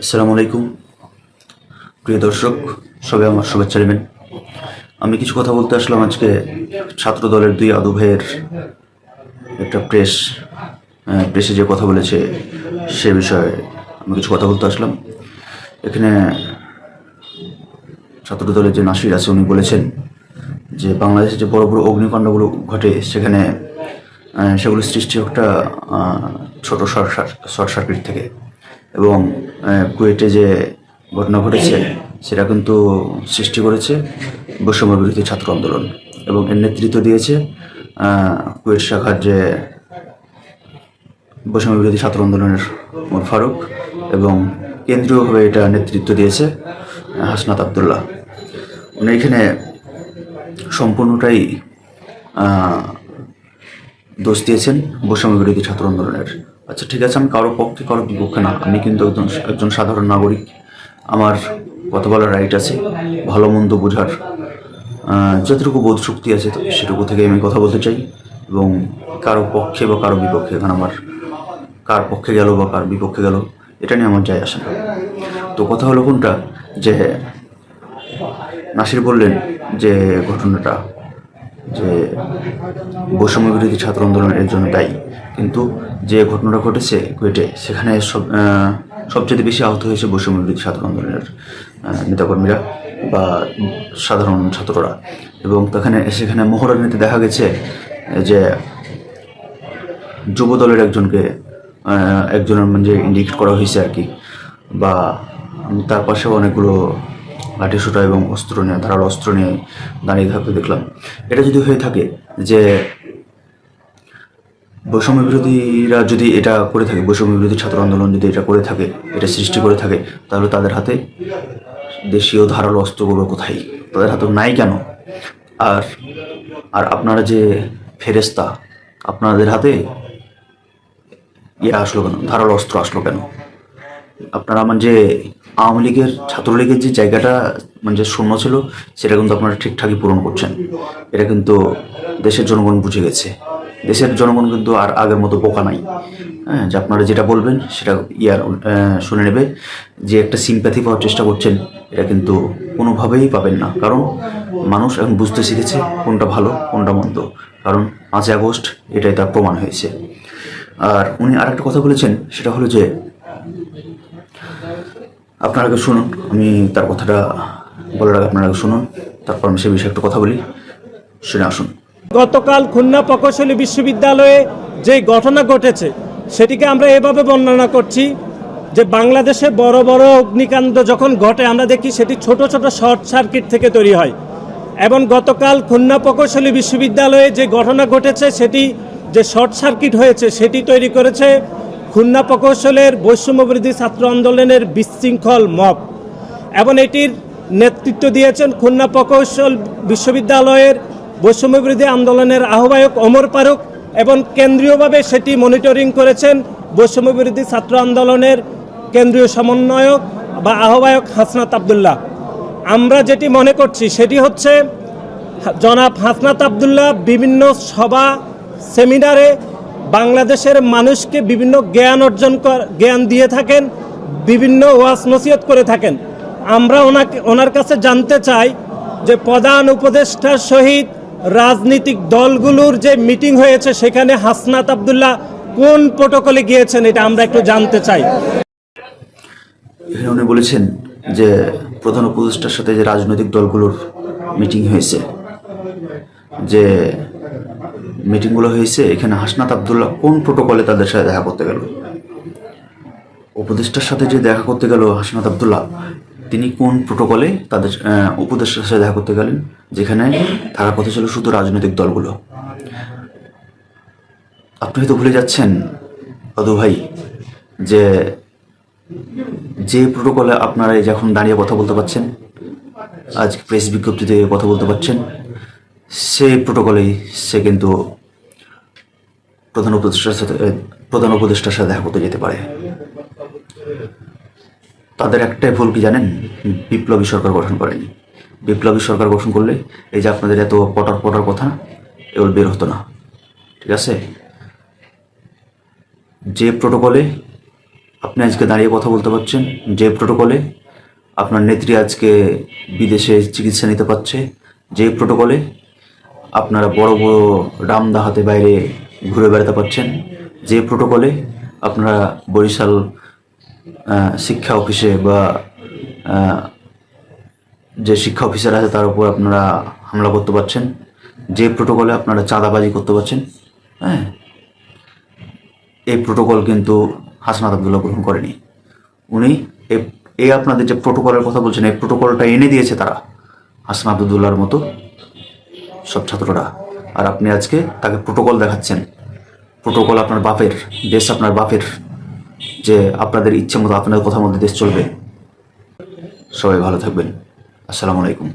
আসসালামু আলাইকুম প্রিয় দর্শক, সবাই আমার শুভেচ্ছা নেবেন। আমি কিছু কথা বলতে আসলাম আজকে ছাত্র দলের দুই আদু ভাইয়ের একটা প্রেসে যে কথা বলেছে সে বিষয়ে আমি কিছু কথা বলতে আসলাম। এখানে ছাত্র দলের যে নাসির আছে উনি বলেছেন যে বাংলাদেশে যে বড় বড় অগ্নিকাণ্ডগুলো ঘটে সেখানে সেগুলো সৃষ্টি একটা ছোট শর্ট সার্কিট থেকে, এবং কুয়েটে যে ঘটনা ঘটেছে সেটা কিন্তু সৃষ্টি করেছে বৈষম্য বিরোধী ছাত্র আন্দোলন, এবং এর নেতৃত্ব দিয়েছে কুয়েট শাখার যে বৈষম্য বিরোধী ছাত্র আন্দোলনের ওমর ফারুক, এবং কেন্দ্রীয়ভাবে এটা নেতৃত্ব দিয়েছে হাসনাত আবদুল্লাহ। উনি এখানে সম্পূর্ণটাই দোষ দিয়েছেন বৈষম্য বিরোধী ছাত্র আন্দোলনের। আচ্ছা ঠিক আছে, আমি কারো পক্ষে কারো বিপক্ষে না, আমি কিন্তু একজন সাধারণ নাগরিক। আমার কথা বলার রাইট আছে, ভালো মন্দ বোঝার যতটুকু বোধ শক্তি আছে সেটুকু থেকে আমি কথা বলতে চাই, এবং কারো পক্ষে বা কারো বিপক্ষে, এখানে আমার কার পক্ষে গেল বা কার বিপক্ষে গেল এটা নিয়ে আমার যায় আসে না। তো কথা হলো কোনটা, যে নাসির বললেন যে ঘটনাটা যে বৈষম্য বিরোধী ছাত্র আন্দোলন এর জন্য দায়ী, কিন্তু যে ঘটনাটা ঘটেছে কুয়েটে সেখানে সবচেয়ে বেশি আহত হয়েছে বৈষম্য বিরোধী ছাত্র আন্দোলনের নেতাকর্মীরা বা সাধারণ ছাত্ররা, এবং সেখানে মহড়ার দেখা গেছে যে যুব দলের একজনের মানে ইন্ডিকেট করা হয়েছে আর কি, বা তার পাশেও অনেকগুলো লাঠিসোঁটা এবং ধারালো অস্ত্র নিয়ে দাঁড়িয়ে থাকতে দেখলাম। এটা যদি হয়ে থাকে যে বৈষম্য বিরোধীরা যদি এটা করে থাকে, বৈষম্য বিরোধী ছাত্র আন্দোলন যদি এটা করে থাকে, এটা সৃষ্টি করে থাকে, তাহলে তাদের হাতে দেশীয় ধারালো অস্ত্রগুলো কোথায়? তাদের হাতে নাই কেন? আর আর আপনারা যে ফেরেস্তা, আপনাদের হাতে আসলো কেন, ধারালো অস্ত্র আসলো কেন? আপনারা যে আওয়ামী লীগের ছাত্রলীগের যে জায়গাটা যে শূন্য ছিল সেটা কিন্তু আপনারা ঠিকঠাকই পূরণ করছেন। এটা কিন্তু দেশের জনগণ বুঝে গেছে। দেশের জনগণ কিন্তু আর আগের মতো বোকা নাই। হ্যাঁ, যে আপনারা যেটা বলবেন সেটা শুনে নেবে। যে একটা সিম্প্যাথি পাওয়ার চেষ্টা করছেন, এটা কিন্তু কোনোভাবেই পাবেন না, কারণ মানুষ এখন বুঝতে শিখেছে কোনটা ভালো কোনটা মন্দ, কারণ 5 আগস্ট এটাই তার প্রমাণ হয়েছে। আর উনি আর একটা কথা বলেছেন, সেটা হলো যে আপনারা আগে শুনুন, আমি তার কথাটা বলার আগে আপনারা আগে শুনুন, তারপর আমি সে বিষয়ে একটু কথা বলি, শুনে আসুন। গতকাল খুলনা প্রকৌশলী বিশ্ববিদ্যালয়ে যে ঘটনা ঘটেছে সেটিকে আমরা এভাবে বর্ণনা করছি যে বাংলাদেশে বড় বড় অগ্নিকাণ্ড যখন ঘটে আমরা দেখি সেটি ছোট ছোট শর্ট সার্কিট থেকে তৈরি হয়, এবং গতকাল খুলনা প্রকৌশলী বিশ্ববিদ্যালয়ে যে ঘটনা ঘটেছে সেটি যে শর্ট সার্কিট হয়েছে সেটি তৈরি করেছে খুলনা প্রকৌশলের বৈষম্যবিরোধী ছাত্র আন্দোলনের বিশৃঙ্খল মব, এবং এটির নেতৃত্ব দিয়েছেন খুলনা প্রকৌশল বিশ্ববিদ্যালয়ের বৈষম্যবিরোধী আন্দোলনের আহ্বায়ক ওমর ফারুক, এবং কেন্দ্রীয়ভাবে সেটি মনিটরিং করেছেন বৈষম্যবিরোধী ছাত্র আন্দোলনের কেন্দ্রীয় সমন্বয়ক বা আহ্বায়ক হাসনাত আবদুল্লাহ। আমরা যেটি মনে করছি সেটি হচ্ছে জনাব হাসনাত আবদুল্লাহ বিভিন্ন সভা সেমিনারে বাংলাদেশের মানুষকে বিভিন্ন জ্ঞান দিয়ে থাকেন, বিভিন্ন ওয়াজ নসিহত করে থাকেন। আমরা ওনার কাছে জানতে চাই যে প্রধান উপদেষ্টার সহিত রাজনৈতিক দলগুলোর যে মিটিং হয়েছে সেখানে হাসনাত আবদুল্লাহ কোন প্রোটোকলে গিয়েছেন, এটা আমরা একটু জানতে চাই। এখানে উনি বলেছেন যে প্রধান উপদেষ্টার সাথে যে রাজনৈতিক দলগুলোর মিটিং হয়েছে, যে মিটিংগুলো হয়েছে, এখানে হাসনাত আবদুল্লাহ কোন প্রোটোকলে তাদের সাথে দেখা করতে গেল? উপদেষ্টার সাথে যে দেখা করতে গেল হাসনাত আবদুল্লাহ, তিনি কোন প্রোটোকলে তাদের উপদেষ্টার সাথে দেখা করতে গেলেন, যেখানে থাকার কথা ছিল শুধু রাজনৈতিক দলগুলো? আপনি হয়তো ভুলে যাচ্ছেন আদু ভাই, যে প্রোটোকলে আপনারা যখন দাঁড়িয়ে কথা বলতে পারছেন, আজ প্রেস বিজ্ঞপ্তিতে কথা বলতে পারছেন, সেই প্রোটোকলেই সে কিন্তু প্রধান উপদেষ্টার সাথে দেখা করতে যেতে পারে। তাদের একটাই ভুল কি জানেন? বিপ্লবী সরকার গঠন করেনি। বিপ্লবী সরকার গঠন করলে এই যে আপনাদের এত পটার কথা এগুলো বের হতো না। ঠিক আছে, যে প্রোটোকলে আপনি আজকে দাঁড়িয়ে কথা বলতে পারছেন, যে প্রোটোকলে আপনার নেত্রী আজকে বিদেশে চিকিৎসা নিতে পারছে, যে প্রোটোকলে আপনারা বড় বড় রামদা হাতে বাইরে ঘুরে বেড়াতে পারছেন, যে প্রোটোকলে আপনারা বরিশাল শিক্ষা অফিসে বা যে শিক্ষা অফিসার আছে তার উপর আপনারা হামলা করতে পারছেন, যে প্রোটোকলে আপনারা চাঁদাবাজি করতে পারছেন, হ্যাঁ, এই প্রোটোকল কিন্তু হাসনাত আবদুল্লাহ গ্রহণ করেনি। উনি এই আপনাদের যে প্রোটোকলের কথা বলছেন, এই প্রোটোকলটা এনে দিয়েছে তারা, হাসনাত আবদুল্লাহর মতো সব ছাত্ররা। আর আপনি আজকে তাকে প্রোটোকল দেখাচ্ছেন। প্রোটোকল আপনার বাপের, দেশ আপনার বাপের, যে আপনাদের ইচ্ছে মতো আপনাদের কথার মধ্যে দেশ চলবে। সবাই ভালো থাকবেন। আসসালামু আলাইকুম।